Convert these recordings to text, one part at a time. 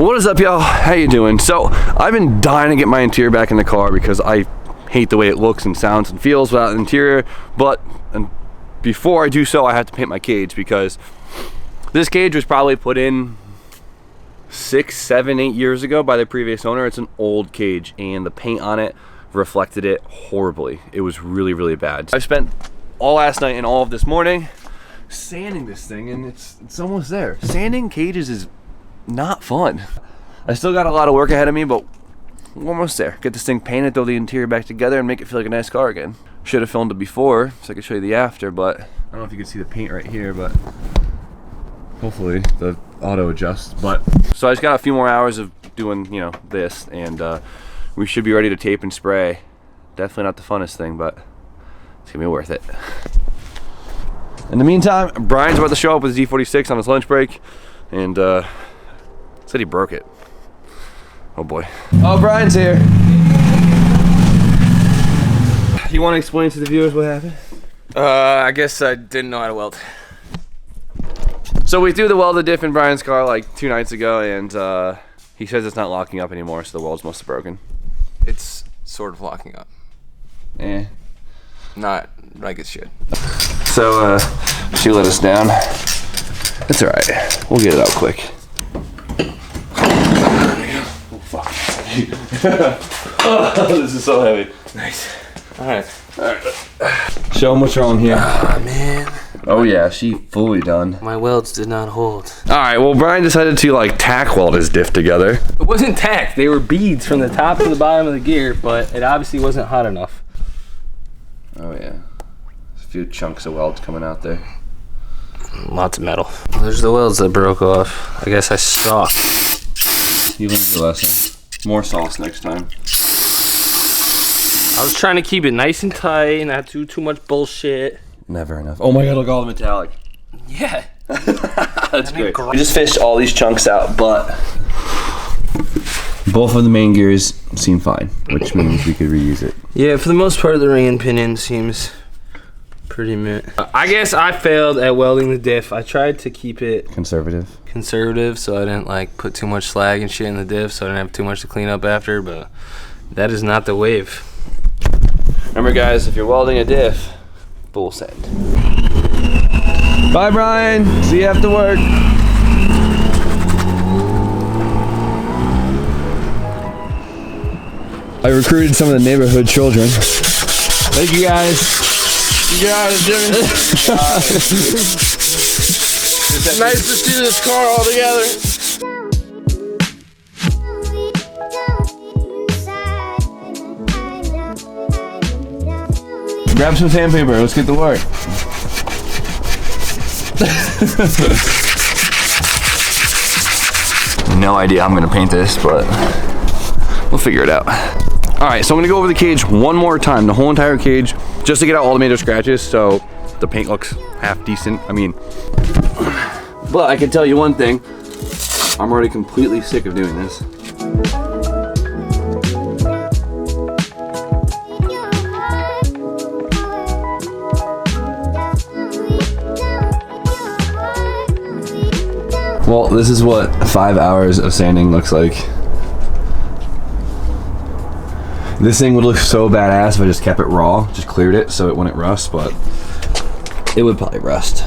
What is up, y'all? How you doing? So I've been dying to get my interior back in the car because I hate the way it looks and sounds and feels without an interior. But before I do so, I have to paint my cage because this cage was probably put in 6, 7, 8 years ago by the previous owner. It's an old cage and the paint on it reflected it horribly. It was really, really bad. I've spent all last night and all of this morning sanding this thing, and it's almost there. Sanding cages is not fun. I still got a lot of work ahead of me, but we're almost there. Get this thing painted, throw the interior back together, and make it feel like a nice car again. Should have filmed it before so I could show you the after, but I don't know if you can see the paint right here, but hopefully the auto adjusts. But so I just got a few more hours of doing, you know, this, and we should be ready to tape and spray. Definitely not the funnest thing, but it's gonna be worth it. In the meantime, Brian's about to show up with his Z46 on his lunch break, and said he broke it. Oh boy. Oh, Brian's here. You want to explain to the viewers what happened? I guess I didn't know how to weld. So we threw the welded diff in Brian's car like 2 nights ago, and he says it's not locking up anymore, so the welds must have broken. It's sort of locking up. Eh. Not like it should. So she let us down. It's alright. We'll get it out quick. Oh, fuck. Oh, this is so heavy. Nice. Alright. Show them what's wrong here. Ah, man. Oh yeah, she fully done. My welds did not hold. Alright, well Brian decided to like tack weld his diff together. It wasn't tacked. They were beads from the top to the bottom of the gear, but it obviously wasn't hot enough. Oh yeah. There's a few chunks of welds coming out there. Lots of metal. Well, there's the welds that broke off. I guess I stalked. You learned your lesson. More sauce next time. I was trying to keep it nice and tight, not do too much bullshit. Never enough. Oh my god, look, all the metallic. Yeah. That's great. We just fished all these chunks out, but both of the main gears seem fine, which means we could reuse it. Yeah, for the most part, the ring and pinion seems pretty mint. I guess I failed at welding the diff. I tried to keep it Conservative, so I didn't like put too much slag and shit in the diff, so I didn't have too much to clean up after, but that is not the wave. Remember guys, if you're welding a diff, full send. Bye Brian, see you after work. I recruited some of the neighborhood children. Thank you guys. You got it, Jimmy. It's nice to see this car all together. Grab some sandpaper, let's get to work. No idea how I'm gonna paint this, but we'll figure it out. All right, so I'm gonna go over the cage one more time, the whole entire cage, just to get out all the major scratches so the paint looks half decent. I mean, but I can tell you one thing, I'm already completely sick of doing this. Well, this is what 5 hours of sanding looks like. This thing would look so badass if I just kept it raw, just cleared it so it wouldn't rust, but it would probably rust.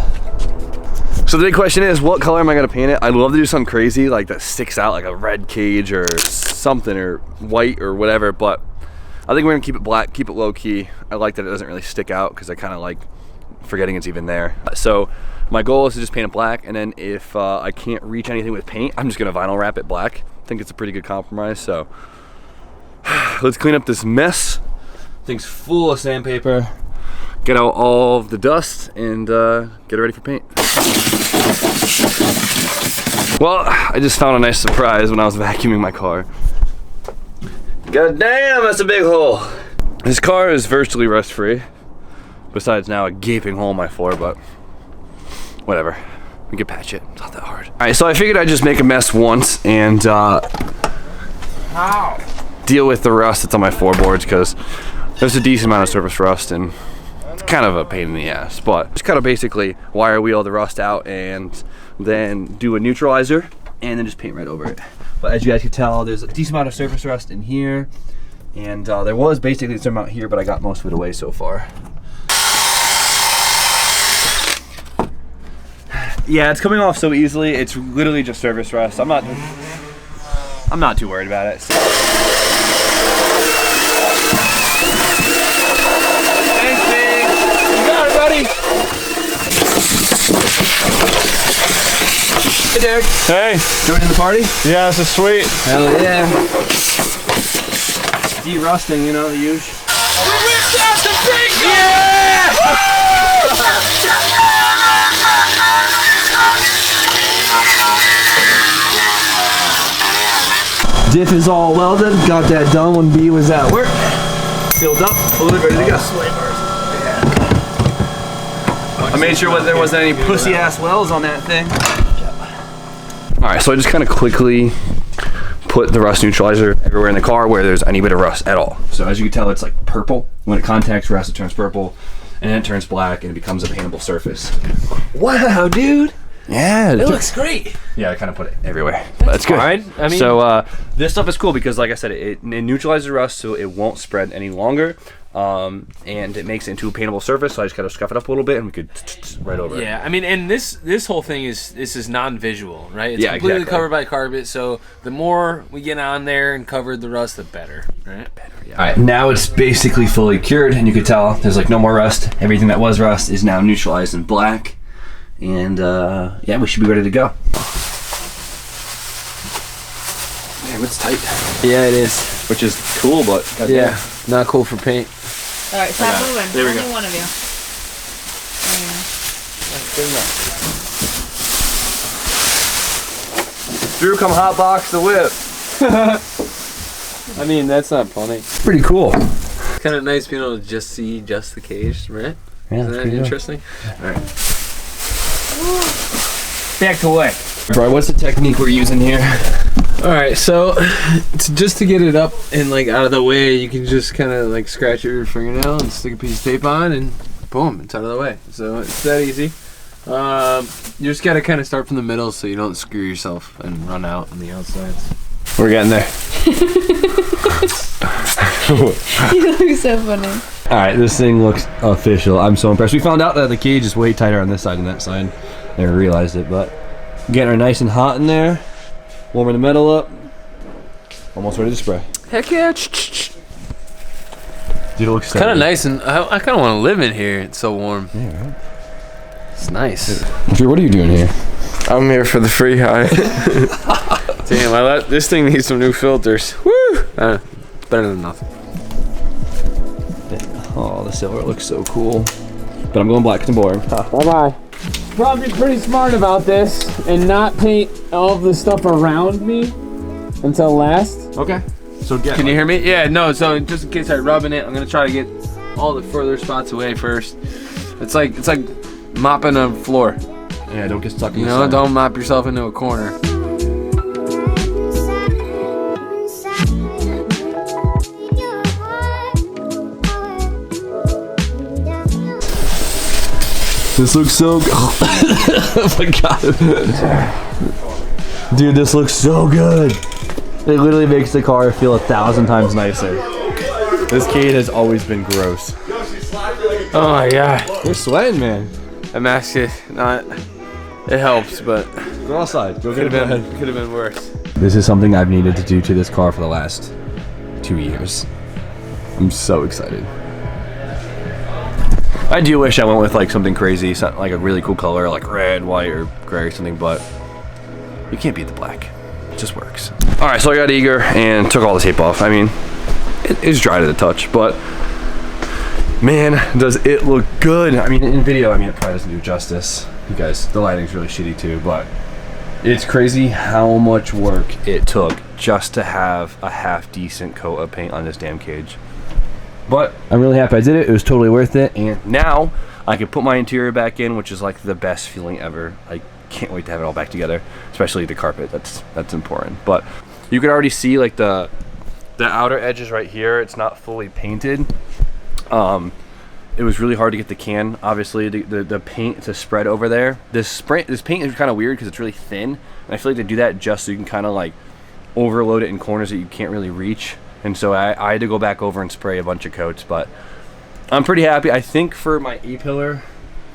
So the big question is, what color am I gonna paint it? I'd love to do something crazy like that sticks out, like a red cage or something, or white or whatever, but I think we're gonna keep it black, keep it low key. I like that it doesn't really stick out because I kind of like forgetting it's even there. So my goal is to just paint it black, and then if I can't reach anything with paint, I'm just gonna vinyl wrap it black. I think it's a pretty good compromise, so let's clean up this mess. Thing's full of sandpaper. Get out all of the dust and get it ready for paint. Well, I just found a nice surprise when I was vacuuming my car. God damn, that's a big hole. This car is virtually rust-free, besides now a gaping hole in my floor, but whatever. We can patch it. It's not that hard. All right, so I figured I'd just make a mess once and deal with the rust that's on my floorboards, because there's a decent amount of surface rust and it's kind of a pain in the ass. But just kind of basically wire wheel the rust out and then do a neutralizer and then just paint right over it. But as you guys can tell, there's a decent amount of surface rust in here, and there was basically some amount here, but I got most of it away so far. Yeah, it's coming off so easily. It's literally just surface rust. I'm not too worried about it. So. Thanks, Big. You got it, buddy. Hey, Derek. Hey. Joining the party? Yeah, this is sweet. Hell yeah. De-rusting, you know, the usual. We ripped out the big guy! Yeah! Diff is all welded. Got that done when B was at work. Filled up, loaded, ready to go. I made sure there wasn't any pussy ass wells on that thing. All right, so I just kind of quickly put the rust neutralizer everywhere in the car where there's any bit of rust at all. So as you can tell, it's like purple. When it contacts rust, it turns purple, and then it turns black, and it becomes a paintable surface. Wow, dude. Yeah, It looks great. yeah, I kind of put it everywhere. That's good. fine. I mean- so this stuff is cool because, like I said, it neutralizes rust, so it won't spread any longer, and it makes it into a paintable surface. So I just gotta scuff it up a little bit, and we could right over it. Yeah, I mean, and this whole thing is non-visual, right? It's Yeah, completely exactly. covered by carpet. So the more we get on there and covered the rust, the better, right? All right, now it's basically fully cured, and you can tell there's like no more rust. Everything that was rust is now neutralized in black, and yeah, we should be ready to go. Damn, it's tight. Yeah, it is. Which is cool, but Yeah, not cool for paint. All right, stop moving. There we Only go. one of you. Drew, come hot box the whip. I mean, that's not funny. Pretty cool. It's kind of nice being able to just see just the cage, right? Yeah, Isn't that interesting? All right. Back away. Bro, what's the technique we're using here? All right, so just to get it up and like out of the way, you can just kind of like scratch your fingernail and stick a piece of tape on, and boom, it's out of the way. So it's that easy. You just gotta kind of start from the middle so you don't screw yourself and run out on the outsides. We're getting there. You look so funny. All right, this thing looks official. I'm so impressed. We found out that the cage is way tighter on this side than that side. Never realized it, but getting her nice and hot in there. Warming the metal up. Almost ready to spray. Heck yeah! Dude, it looks Kind of nice, and I kind of want to live in here. It's so warm. Yeah, right. It's nice. Drew, what are you doing here? I'm here for the free high. Damn, this thing needs some new filters. Woo! It's better than nothing. Oh, the silver looks so cool. But I'm going black because I'm boring. Bye-bye. Probably pretty smart about this and not paint all of the stuff around me until last. Okay. So Can you hear me? Yeah, no, so just in case I rub in it, I'm gonna try to get all the further spots away first. It's like mopping a floor. Yeah, don't get stuck in You the know, sun. don't mop yourself into a corner. This looks so good. Oh my god. Dude, this looks so good. It literally makes the car feel 1,000 times nicer. This cage has always been gross. Oh my god. You're sweating, man. I masked it. Not. It helps, but Go outside. Go could have been worse. This is something I've needed to do to this car for the last 2 years. I'm so excited. I do wish I went with like something crazy, like a really cool color, like red, white, or gray or something, but you can't beat the black. It just works. All right, so I got eager and took all the tape off. I mean, it is dry to the touch, but man, does it look good. I mean, in video, I mean, it probably doesn't do justice. You guys, the lighting's really shitty too, but it's crazy how much work it took just to have a half decent coat of paint on this damn cage. But I'm really happy I did it. It was totally worth it. And now I can put my interior back in, which is like the best feeling ever. I can't wait to have it all back together, especially the carpet. That's important. But you can already see like the outer edges right here. It's not fully painted. it was really hard to get the can, obviously, the paint to spread over there. This paint is kind of weird because it's really thin, and I feel like they do that just so you can kind of like overload it in corners that you can't really reach. And so I had to go back over and spray a bunch of coats, but I'm pretty happy. I think for my A pillar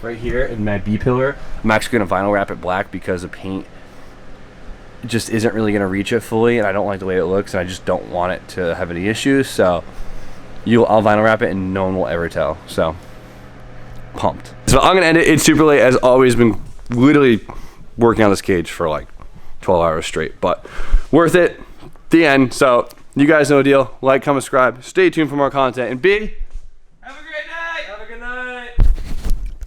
right here and my B pillar, I'm actually gonna vinyl wrap it black because the paint just isn't really gonna reach it fully, and I don't like the way it looks, and I just don't want it to have any issues. So I'll vinyl wrap it and no one will ever tell. So pumped. So I'm gonna end it. It's super late as always. Been literally working on this cage for like 12 hours straight, but worth it. The end. So you guys know the deal. Like, comment, subscribe. Stay tuned for more content. And B,